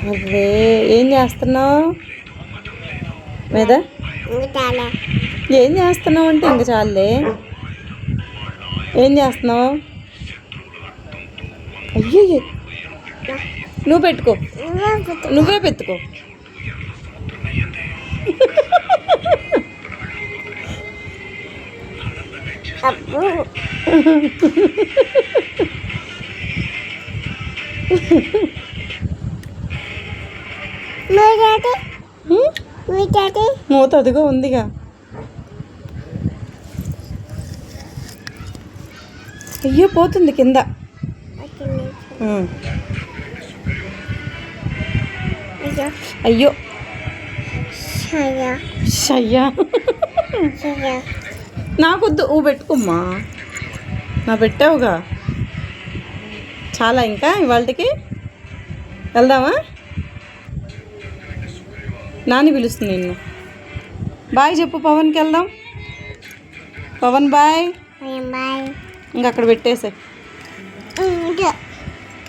అదే ఏం చేస్తున్నావు మీద ఏం చేస్తున్నావు అంటే ఇంక చాలే. ఏం చేస్తున్నావు? అయ్యో నువ్వు పెట్టుకో, నువ్వే పెట్టుకో. మూత అదిగో ఉందిగా. అయ్యో పోతుంది కింద. అయ్యో షయ్యా నాకొద్దు, నువ్వు పెట్టుకోమ్మా. నా పెట్టావుగా చాలా. ఇంకా ఇవాళకి వెళ్దామా? నాని పిలుస్తుంది నిన్ను. బాయ్ చెప్పు పవన్కి. వెళ్దాం పవన్ బాయ్. ఇంకా అక్కడ పెట్టేసాయి.